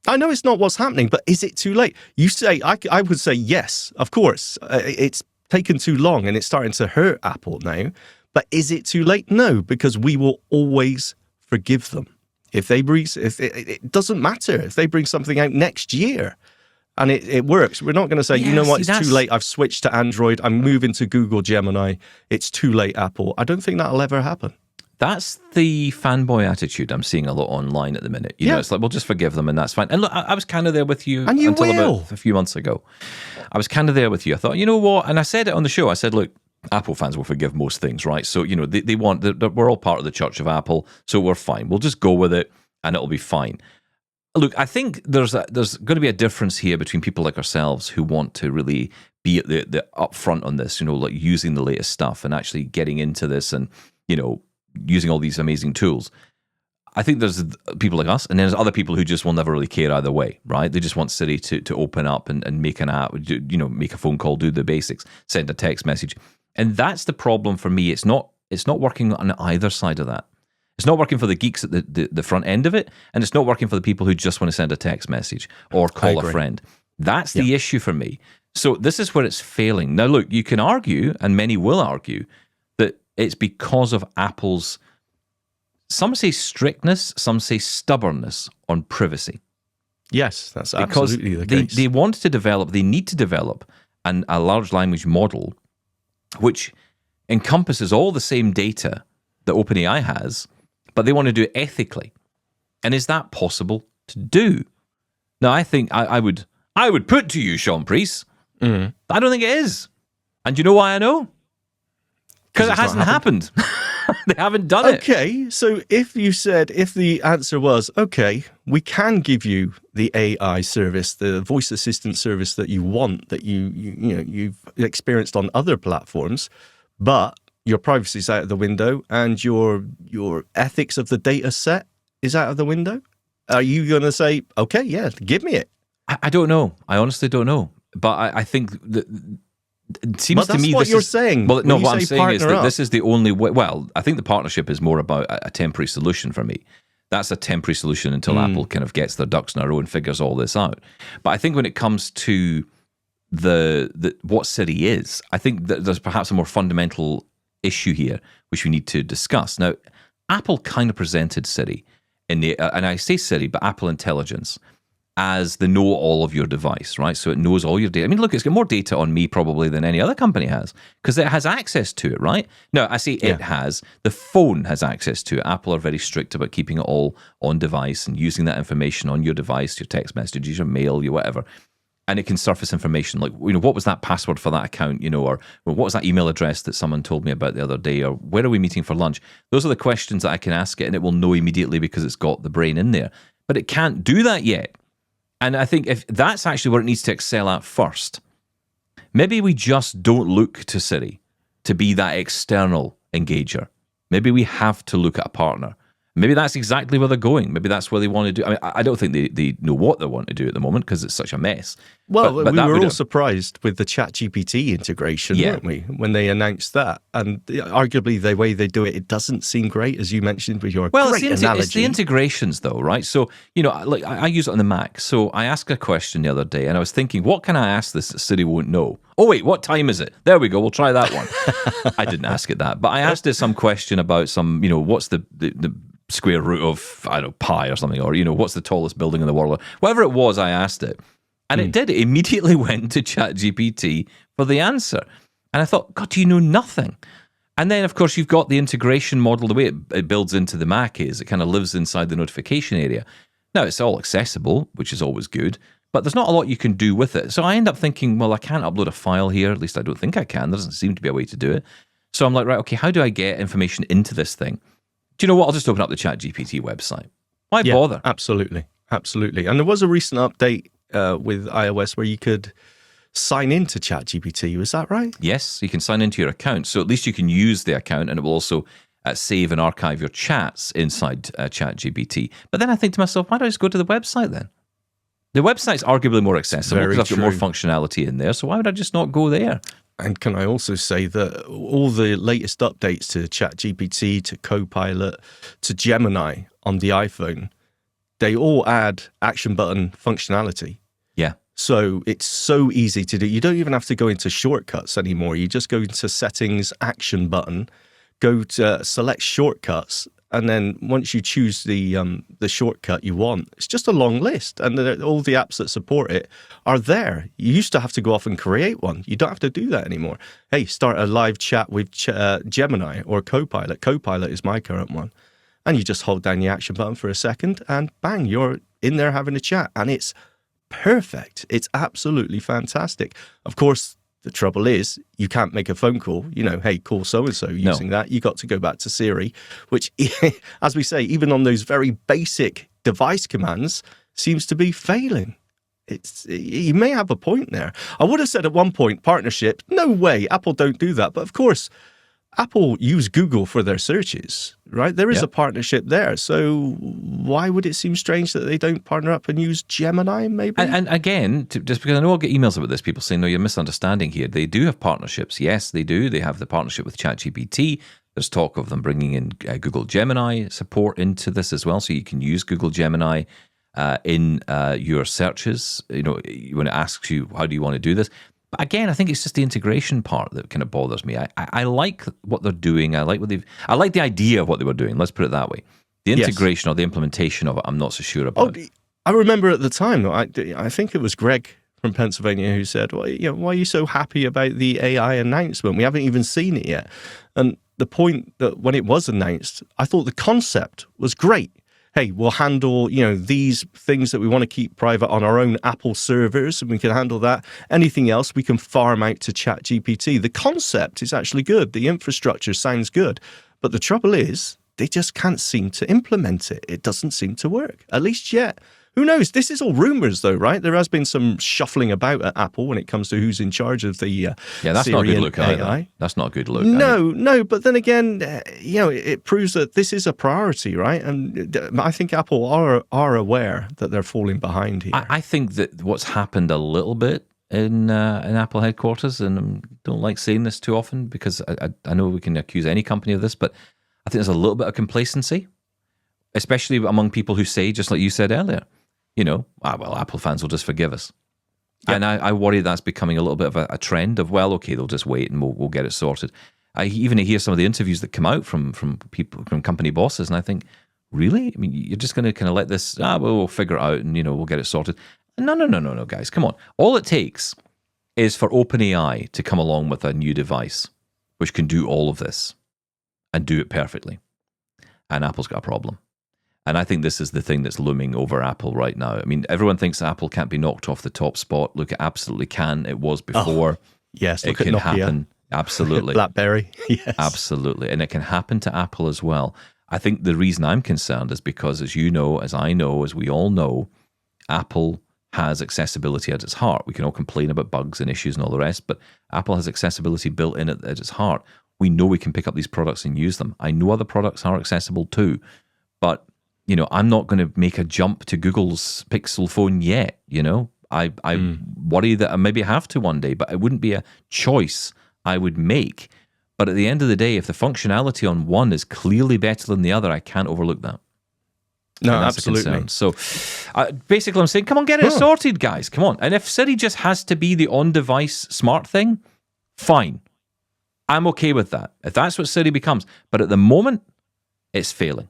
I know it's not what's happening, but is it too late? You say, I would say yes, of course. It's taken too long and it's starting to hurt Apple now. But is it too late? No, because we will always forgive them. If they bring, it doesn't matter if they bring something out next year and it works. We're not going to say, you know what, it's too late. I've switched to Android. I'm moving to Google Gemini. It's too late, Apple. I don't think that'll ever happen. That's the fanboy attitude I'm seeing a lot online at the minute. You know, it's like, we'll just forgive them and that's fine. And look, I was kind of there with you until about a few months ago. I was kind of there with you. I thought, you know what? And I said it on the show. I said, look, Apple fans will forgive most things, right? So, you know, they want, we're all part of the Church of Apple, so we're fine. We'll just go with it and it'll be fine. Look, I think there's going to be a difference here between people like ourselves who want to really be at the upfront on this, you know, like using the latest stuff and actually getting into this and, you know, using all these amazing tools. I think there's people like us, and then there's other people who just will never really care either way, right? They just want Siri to open up and make an app, you know, make a phone call, do the basics, send a text message. And that's the problem for me. It's not working on either side of that. It's not working for the geeks at the front end of it, and it's not working for the people who just want to send a text message or call a friend. That's the issue for me. So this is where it's failing. Now, look, you can argue, and many will argue, that it's because of Apple's, some say strictness, some say stubbornness on privacy. Yes, that's absolutely the case. They want to develop, they need to develop a large language model which encompasses all the same data that OpenAI has, but they want to do it ethically. And is that possible to do? Now, I think I would put to you, Shaun Priest, I don't think it is. And you know why I know? Because it hasn't happened. They haven't done it. Okay, so if the answer was, okay, we can give you the AI service, the voice assistant service that you want, that you've experienced on other platforms, but your privacy is out of the window and your ethics of the data set is out of the window, are you going to say, okay, yeah, give me it? I don't know. I honestly don't know. But I think that it seems to me what you're saying. Well, no, what I'm saying is that this is the only way. Well, I think the partnership is more about a temporary solution for me. That's a temporary solution until Apple kind of gets their ducks in a row and figures all this out. But I think when it comes to the what Siri is, I think that there's perhaps a more fundamental issue here which we need to discuss. Now, Apple kind of presented Siri and I say Siri, but Apple Intelligence, as the know-all of your device, right? So it knows all your data. I mean, look, it's got more data on me probably than any other company has because it has access to it, right? No, I say it has. The phone has access to it. Apple are very strict about keeping it all on device and using that information on your device, your text messages, your mail, your whatever. And it can surface information like, you know, what was that password for that account, you know, or what was that email address that someone told me about the other day, or where are we meeting for lunch? Those are the questions that I can ask it and it will know immediately because it's got the brain in there. But it can't do that yet. And I think if that's actually where it needs to excel at first, maybe we just don't look to Siri to be that external engager. Maybe we have to look at a partner Maybe that's exactly where they're going. Maybe that's where they want to do. I mean, I don't think they know what they want to do at the moment because it's such a mess. Well, but we were all have, surprised with the ChatGPT integration, Yeah. weren't we, when they announced that? And arguably, the way they do it, it doesn't seem great, as you mentioned with your great analogy. It's the integrations, though, right? So, like I use it on the Mac. So I asked a question the other day, and I was thinking, what can I ask this that Siri won't know? Oh, wait, what time is it? There we go. We'll try that one. I didn't ask it that, but I asked it some question about some, what's the square root of, I don't know, pi or something, or, what's the tallest building in the world? Whatever it was, I asked it. And it did. It immediately went to ChatGPT for the answer. And I thought, God, you know nothing. And then, of course, you've got the integration model. The way it builds into the Mac is it kind of lives inside the notification area. Now, it's all accessible, which is always good, but there's not a lot you can do with it. So I end up thinking, well, I can't upload a file here. At least I don't think I can. There doesn't seem to be a way to do it. So I'm like, right, okay, how do I get information into this thing? Do you know what? I'll just open up the ChatGPT website. Why bother? Absolutely. And there was a recent update with iOS where you could sign into ChatGPT. Was that right? Yes, you can sign into your account. So at least you can use the account, and it will also save and archive your chats inside ChatGPT. But then I think to myself, why don't I just go to the website then? The website's arguably more accessible because I've got more functionality in there. So why would I just not go there? And can I also say that all the latest updates to ChatGPT, to Copilot, to Gemini on the iPhone, they all add action button functionality. Yeah. So it's so easy to do. You don't even have to go into shortcuts anymore. You just go into settings, action button, go to select shortcuts. And then once you choose the shortcut you want, it's just a long list. And all the apps that support it are there. You used to have to go off and create one. You don't have to do that anymore. Hey, start a live chat with Gemini or Copilot. Copilot is my current one. And you just hold down the action button for a second and bang, you're in there having a chat. And it's perfect. It's absolutely fantastic. Of course, the trouble is you can't make a phone call, hey, call so-and-so using that. You got to go back to Siri, which, as we say, even on those very basic device commands, seems to be failing. You may have a point there. I would have said at one point, partnership, no way, Apple don't do that. But of course, Apple use Google for their searches, right? There is a partnership there. So why would it seem strange that they don't partner up and use Gemini, maybe? And again, just because I know I'll get emails about this, people saying, no, you're misunderstanding here. They do have partnerships. Yes, they do. They have the partnership with ChatGPT. There's talk of them bringing in Google Gemini support into this as well. So you can use Google Gemini in your searches, when it asks you, how do you want to do this? But again, I think it's just the integration part that kind of bothers me. I like what they're doing. I like the idea of what they were doing. Let's put it that way. The integration or the implementation of it, I'm not so sure about. I remember at the time, I think it was Greg from Pennsylvania who said, well, why are you so happy about the AI announcement? We haven't even seen it yet. And the point that when it was announced, I thought the concept was great. Hey, we'll handle, these things that we want to keep private on our own Apple servers, and we can handle that. Anything else we can farm out to ChatGPT. The concept is actually good. The infrastructure sounds good. But the trouble is, they just can't seem to implement it. It doesn't seem to work, at least yet. Who knows? This is all rumors, though, right? There has been some shuffling about at Apple when it comes to who's in charge of the that's Siri not a good look AI. either. That's not a good look. No. But then again, it proves that this is a priority, right? And I think Apple are aware that they're falling behind here. I think that what's happened a little bit in Apple headquarters, and I don't like saying this too often because I know we can accuse any company of this, but I think there's a little bit of complacency, especially among people who say, just like you said earlier, well, Apple fans will just forgive us. Yeah. And I worry that's becoming a little bit of a trend of, well, okay, they'll just wait and we'll get it sorted. I even hear some of the interviews that come out from people, from company bosses, and I think, really? I mean, you're just going to kind of let this, we'll figure it out and, we'll get it sorted. No, guys, come on. All it takes is for OpenAI to come along with a new device which can do all of this and do it perfectly. And Apple's got a problem. And I think this is the thing that's looming over Apple right now. I mean, everyone thinks Apple can't be knocked off the top spot. Look, it absolutely can. It was before. Yes, it can happen. Absolutely. BlackBerry. Yes. Absolutely. And it can happen to Apple as well. I think the reason I'm concerned is because, as you know, as I know, as we all know, Apple has accessibility at its heart. We can all complain about bugs and issues and all the rest, but Apple has accessibility built in at its heart. We know we can pick up these products and use them. I know other products are accessible too. But I'm not going to make a jump to Google's Pixel phone yet. I worry that I maybe have to one day, but it wouldn't be a choice I would make. But at the end of the day, if the functionality on one is clearly better than the other, I can't overlook that. No, And that's absolutely. a concern. So basically I'm saying, come on, get it sorted, guys. Come on. And if Siri just has to be the on-device smart thing, fine. I'm okay with that. If that's what Siri becomes. But at the moment, it's failing.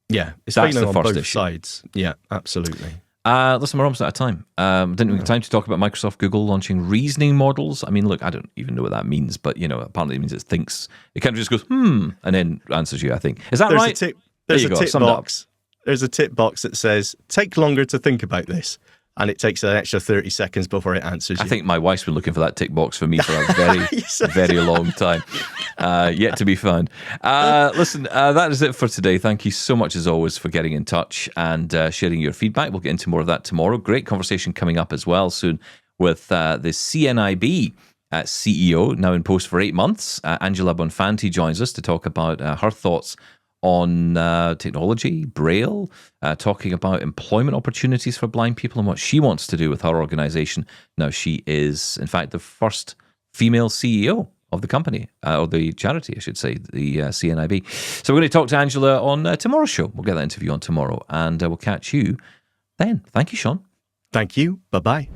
Yeah, it's That's failing the on first both issue. sides. Yeah, absolutely. Listen, we're almost out of time. Didn't we have time to talk about Microsoft, Google launching reasoning models? I mean, look, I don't even know what that means, but apparently it means it thinks, it kind of just goes, and then answers you, I think. Is that There's right? There's There you a go, tick summed up. box. There's a tick box that says, take longer to think about this. And it takes an extra 30 seconds before it answers you. I think my wife's been looking for that tick box for me for a very, very long time. Yet to be found. Listen, that is it for today. Thank you so much, as always, for getting in touch and sharing your feedback. We'll get into more of that tomorrow. Great conversation coming up as well soon with the CNIB CEO, now in post for 8 months. Angela Bonfanti joins us to talk about her thoughts on technology, Braille, talking about employment opportunities for blind people and what she wants to do with her organization. Now, she is, in fact, the first female CEO of the company, or the charity, I should say, the CNIB. So we're going to talk to Angela on tomorrow's show. We'll get that interview on tomorrow, and we'll catch you then. Thank you, Shaun. Thank you. Bye-bye.